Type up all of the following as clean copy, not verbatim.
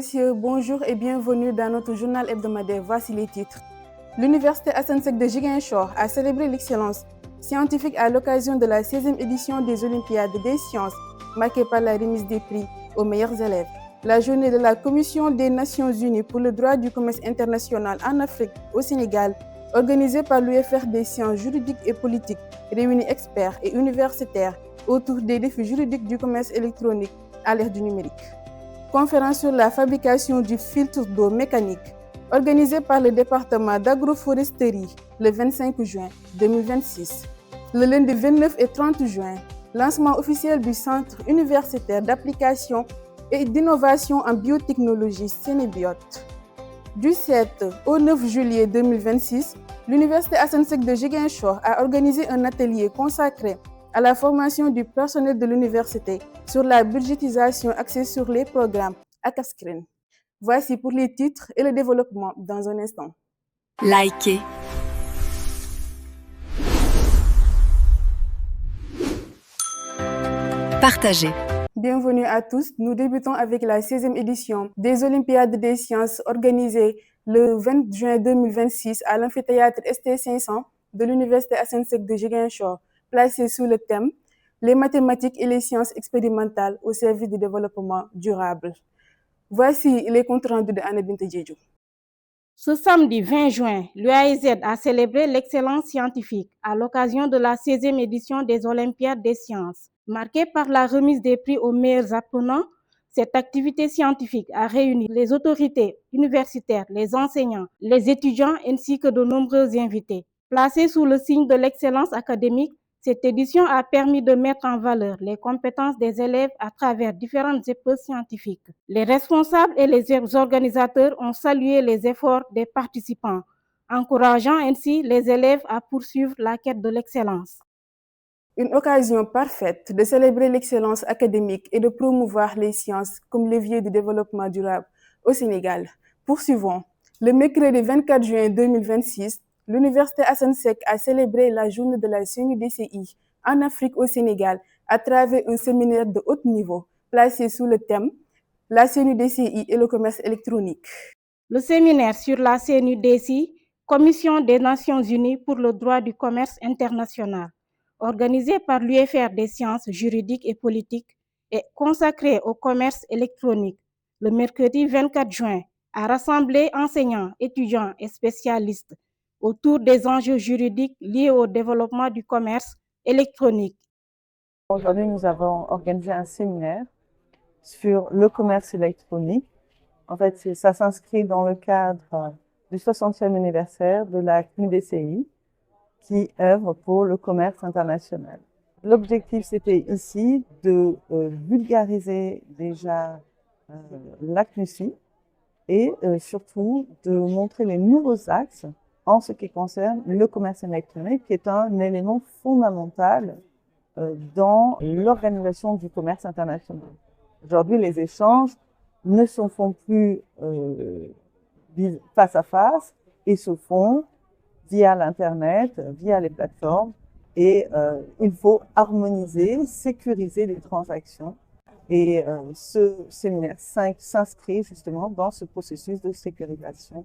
messieurs, bonjour et bienvenue dans notre journal hebdomadaire. Voici les titres. L'Université Assane Seck de Ziguinchor a célébré l'excellence scientifique à l'occasion de la 16e édition des Olympiades des sciences, marquée par la remise des prix aux meilleurs élèves. La journée de la Commission des Nations Unies pour le droit du commerce international en Afrique au Sénégal, organisée par l'UFR des sciences juridiques et politiques, réunit experts et universitaires autour des défis juridiques du commerce électronique à l'ère du numérique. Conférence sur la fabrication du filtre d'eau mécanique, organisée par le département d'agroforesterie le 25 juin 2026. Le lundi 29 et 30 juin, lancement officiel du Centre universitaire d'application et d'innovation en biotechnologie Sénébiote. Du 7 au 9 juillet 2026, l'Université Assane Seck de Ziguinchor a organisé un atelier consacré à la formation du personnel de l'université sur la budgétisation axée sur les programmes ACASCRIN. Voici pour les titres et le développement dans un instant. Likez. Partagez. Bienvenue à tous. Nous débutons avec la 16e édition des Olympiades des sciences organisées le 20 juin 2026 à l'amphithéâtre ST500 de l'Université Assane Seck de Ziguinchor, placé sous le thème « Les mathématiques et les sciences expérimentales au service du développement durable ». Voici les comptes rendus de Anna Binta Diédhiou. Ce samedi 20 juin, l'UAEZ a célébré l'excellence scientifique à l'occasion de la 16e édition des Olympiades des sciences. Marquée par la remise des prix aux meilleurs apprenants, cette activité scientifique a réuni les autorités universitaires, les enseignants, les étudiants ainsi que de nombreux invités. Placée sous le signe de l'excellence académique, cette édition a permis de mettre en valeur les compétences des élèves à travers différentes épreuves scientifiques. Les responsables et les organisateurs ont salué les efforts des participants, encourageant ainsi les élèves à poursuivre la quête de l'excellence. Une occasion parfaite de célébrer l'excellence académique et de promouvoir les sciences comme levier du développement durable au Sénégal. Poursuivons. Le mercredi 24 juin 2026, l'Université Assane Seck a célébré la journée de la CNUDCI en Afrique au Sénégal à travers un séminaire de haut niveau placé sous le thème « La CNUDCI et le commerce électronique ». Le séminaire sur la CNUDCI, Commission des Nations Unies pour le droit du commerce international, organisé par l'UFR des sciences juridiques et politiques, est consacré au commerce électronique. Le mercredi 24 juin, a rassemblé enseignants, étudiants et spécialistes autour des enjeux juridiques liés au développement du commerce électronique. Aujourd'hui, nous avons organisé un séminaire sur le commerce électronique. En fait, ça s'inscrit dans le cadre du 60e anniversaire de la CNUDCI qui œuvre pour le commerce international. L'objectif, c'était ici de vulgariser déjà la CNUDCI et surtout de montrer les nouveaux axes en ce qui concerne le commerce électronique, qui est un élément fondamental dans l'organisation du commerce international. Aujourd'hui, les échanges ne se font plus face à face, ils se font via l'Internet, via les plateformes, et il faut harmoniser, sécuriser les transactions. Et ce séminaire 5 s'inscrit justement dans ce processus de sécurisation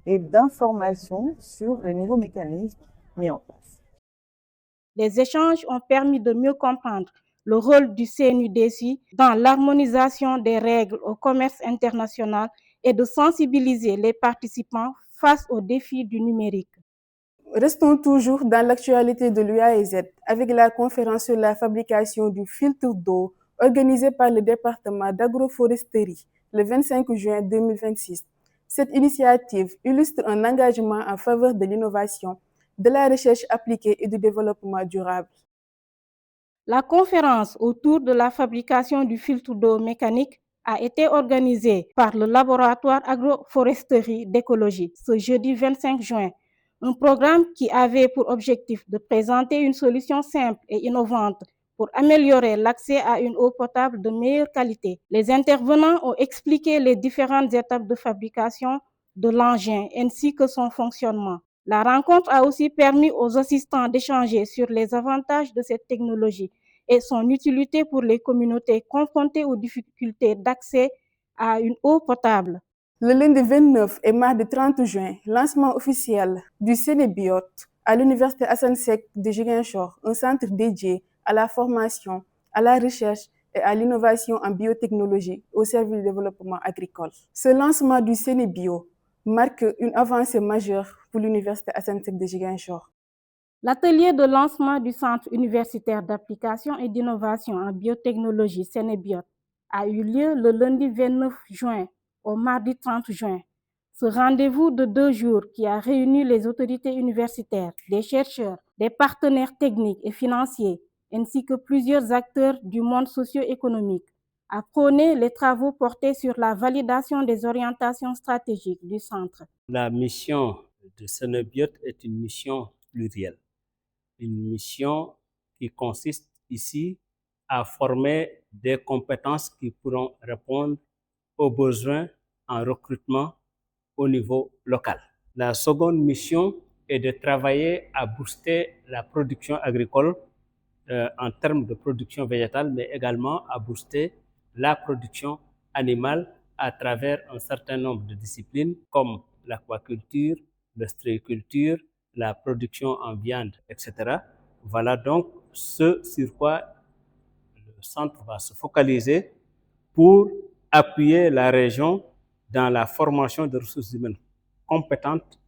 et d'information sur les nouveaux mécanismes mis en place. Les échanges ont permis de mieux comprendre le rôle du CNUDCI dans l'harmonisation des règles au commerce international et de sensibiliser les participants face aux défis du numérique. Restons toujours dans l'actualité de l'UAEZ avec la conférence sur la fabrication du filtre d'eau organisée par le département d'agroforesterie le 25 juin 2026. Cette initiative illustre un engagement en faveur de l'innovation, de la recherche appliquée et du développement durable. La conférence autour de la fabrication du filtre d'eau mécanique a été organisée par le laboratoire agroforesterie d'écologie ce jeudi 25 juin. Un programme qui avait pour objectif de présenter une solution simple et innovante pour améliorer l'accès à une eau potable de meilleure qualité. Les intervenants ont expliqué les différentes étapes de fabrication de l'engin ainsi que son fonctionnement. La rencontre a aussi permis aux assistants d'échanger sur les avantages de cette technologie et son utilité pour les communautés confrontées aux difficultés d'accès à une eau potable. Le lundi 29 et mardi 30 juin, lancement officiel du Sénébiote à l'Université Assane Seck de Ziguinchor, un centre dédié à la formation, à la recherche et à l'innovation en biotechnologie au service du développement agricole. Ce lancement du Sénébio marque une avancée majeure pour l'Université Assane Seck de Ziguinchor. L'atelier de lancement du Centre universitaire d'application et d'innovation en biotechnologie Sénébiote a eu lieu le lundi 29 juin au mardi 30 juin. Ce rendez-vous de 2 jours qui a réuni les autorités universitaires, des chercheurs, des partenaires techniques et financiers, ainsi que plusieurs acteurs du monde socio-économique, a prôné les travaux portés sur la validation des orientations stratégiques du centre. La mission de Sénébiote est une mission plurielle. Une mission qui consiste ici à former des compétences qui pourront répondre aux besoins en recrutement au niveau local. La seconde mission est de travailler à booster la production agricole en termes de production végétale, mais également à booster la production animale à travers un certain nombre de disciplines comme l'aquaculture, l'ostréiculture, la production en viande, etc. Voilà donc ce sur quoi le centre va se focaliser pour appuyer la région dans la formation de ressources humaines compétentes,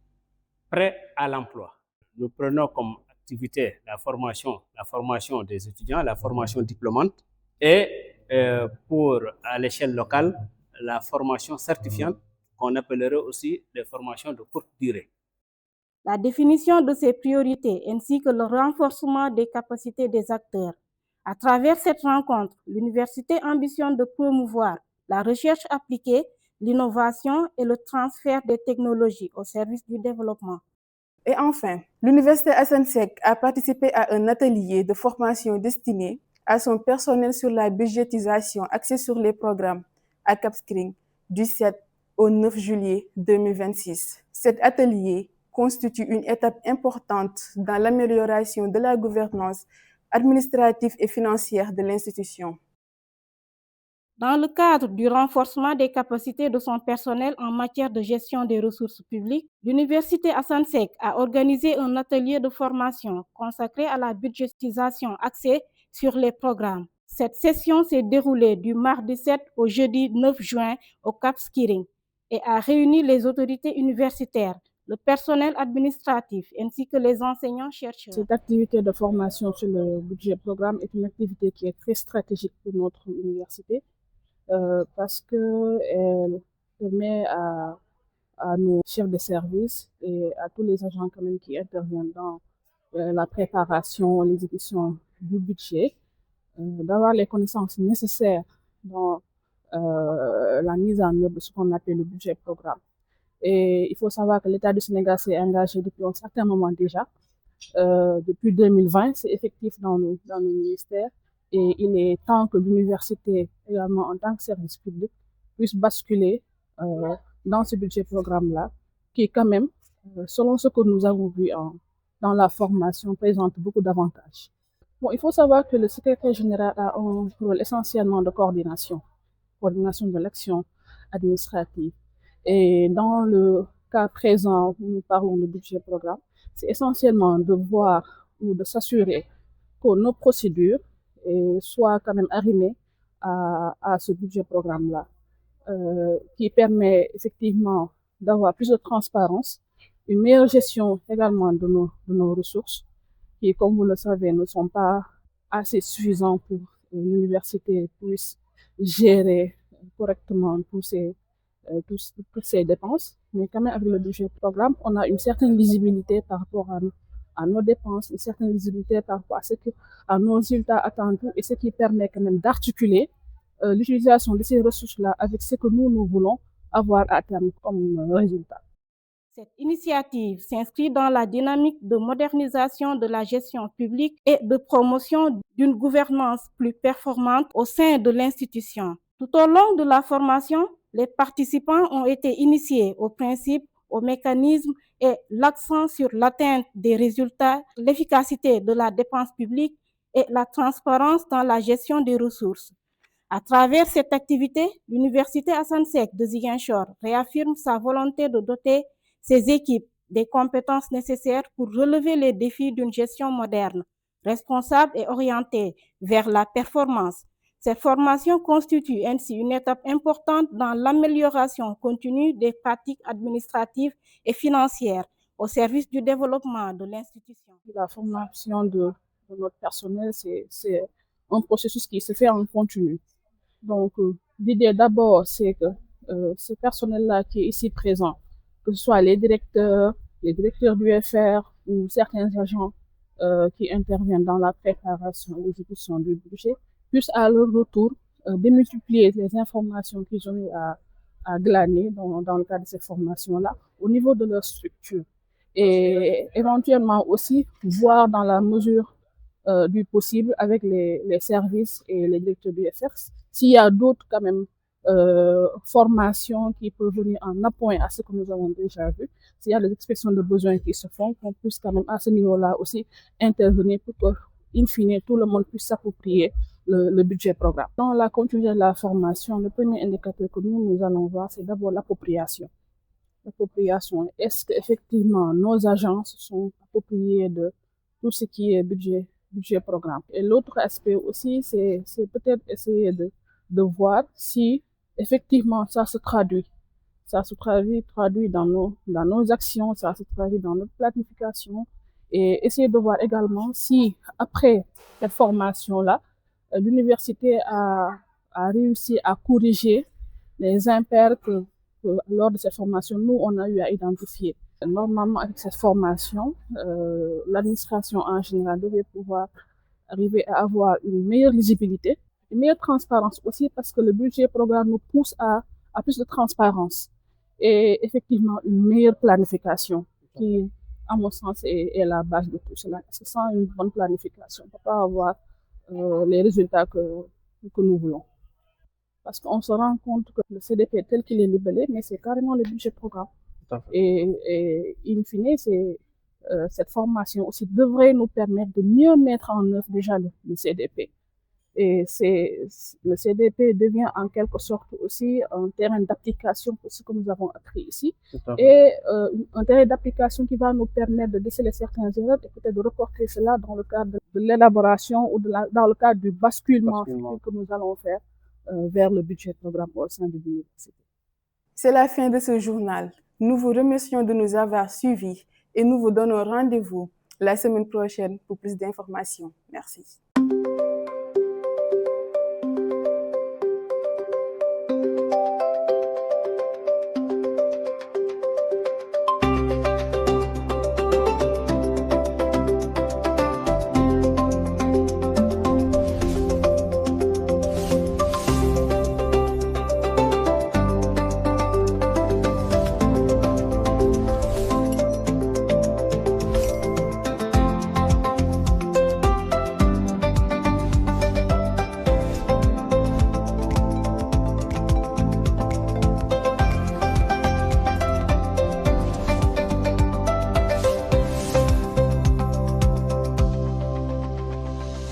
prêtes à l'emploi. Nous prenons comme activité la formation des étudiants, la formation diplômante et pour, à l'échelle locale, la formation certifiante qu'on appellerait aussi les formations de courte durée. La définition de ces priorités ainsi que le renforcement des capacités des acteurs. À travers cette rencontre, l'université ambitionne de promouvoir la recherche appliquée, l'innovation et le transfert des technologies au service du développement. Et enfin, l'Université Assane Seck a participé à un atelier de formation destiné à son personnel sur la budgétisation axée sur les programmes à Cap Skirring du 7 au 9 juillet 2026. Cet atelier constitue une étape importante dans l'amélioration de la gouvernance administrative et financière de l'institution. Dans le cadre du renforcement des capacités de son personnel en matière de gestion des ressources publiques, l'Université Assane Seck a organisé un atelier de formation consacré à la budgétisation axée sur les programmes. Cette session s'est déroulée du mardi 7 au jeudi 9 juin au Cap Skirring et a réuni les autorités universitaires, le personnel administratif ainsi que les enseignants-chercheurs. Cette activité de formation sur le budget programme est une activité qui est très stratégique pour notre université parce qu'elle permet à nos chefs de service et à tous les agents quand même qui interviennent dans la préparation, l'exécution du budget, d'avoir les connaissances nécessaires dans la mise en œuvre de ce qu'on appelle le budget programme. Et il faut savoir que l'État du Sénégal s'est engagé depuis un certain moment déjà. Depuis 2020, c'est effectif dans nos ministères. Et il est temps que l'université, également en tant que service public, puisse basculer dans ce budget programme-là, qui quand même, selon ce que nous avons vu dans la formation, présente beaucoup d'avantages. Bon, il faut savoir que le secrétaire général a un rôle essentiellement de coordination de l'action administrative. Et dans le cas présent où nous parlons de budget programme, c'est essentiellement de voir ou de s'assurer que nos procédures soient quand même arrimées à ce budget programme-là, qui permet effectivement d'avoir plus de transparence, une meilleure gestion également de nos ressources, qui, comme vous le savez, ne sont pas assez suffisants pour que l'université puisse gérer correctement toutes ces dépenses. Mais quand même, avec le budget programme, on a une certaine lisibilité par rapport à nos dépenses, une certaine visibilité par rapport à nos résultats attendus, et ce qui permet quand même d'articuler l'utilisation de ces ressources-là avec ce que nous voulons avoir à terme comme résultat. Cette initiative s'inscrit dans la dynamique de modernisation de la gestion publique et de promotion d'une gouvernance plus performante au sein de l'institution. Tout au long de la formation, les participants ont été initiés aux principes, aux mécanismes et l'accent sur l'atteinte des résultats, l'efficacité de la dépense publique et la transparence dans la gestion des ressources. À travers cette activité, l'Université Assane Seck de Ziguinchor réaffirme sa volonté de doter ses équipes des compétences nécessaires pour relever les défis d'une gestion moderne, responsable et orientée vers la performance. Cette formation constitue ainsi une étape importante dans l'amélioration continue des pratiques administratives et financières au service du développement de l'institution. La formation de notre personnel, c'est un processus qui se fait en continu. Donc, l'idée d'abord, c'est que ce personnel-là qui est ici présent, que ce soit les directeurs du FR ou certains agents qui interviennent dans la préparation et l'exécution du budget, puissent à leur retour démultiplier les informations qu'ils ont eu à glaner dans le cadre de ces formations-là au niveau de leur structure. Et éventuellement aussi voir dans la mesure du possible avec les services et les directeurs du FR s'il y a d'autres quand même formations qui peuvent venir en appoint à ce que nous avons déjà vu, s'il y a des expressions de besoins qui se font, qu'on puisse quand même à ce niveau-là aussi intervenir pour que, in fine, tout le monde puisse s'approprier le budget programme. Dans la continuité de la formation, le premier indicateur que nous allons voir, c'est d'abord l'appropriation. L'appropriation, est-ce qu'effectivement nos agences sont appropriées de tout ce qui est budget programme. Et l'autre aspect aussi, c'est peut-être essayer de voir si effectivement ça se traduit dans nos actions, ça se traduit dans notre planification, et essayer de voir également si après cette formation-là, l'université a réussi à corriger les impairs que lors de cette formation, nous, on a eu à identifier. Normalement, avec cette formation, l'administration en général devait pouvoir arriver à avoir une meilleure lisibilité, une meilleure transparence aussi, parce que le budget programme nous pousse à plus de transparence et effectivement une meilleure planification qui, à mon sens, est la base de tout cela. Parce que sans une bonne planification, on ne peut pas avoir les résultats que nous voulons. Parce qu'on se rend compte que le CDP tel qu'il est libellé, mais c'est carrément le budget programme. Et in fine, cette formation aussi devrait nous permettre de mieux mettre en œuvre déjà le CDP. Et le CDP devient en quelque sorte aussi un terrain d'application pour ce que nous avons appris ici. Et un terrain d'application qui va nous permettre de déceler certaines erreurs et peut-être de reporter cela dans le cadre de l'élaboration ou dans le cadre du basculement que nous allons faire vers le budget programme au sein de l'université. C'est la fin de ce journal. Nous vous remercions de nous avoir suivis et nous vous donnons rendez-vous la semaine prochaine pour plus d'informations. Merci.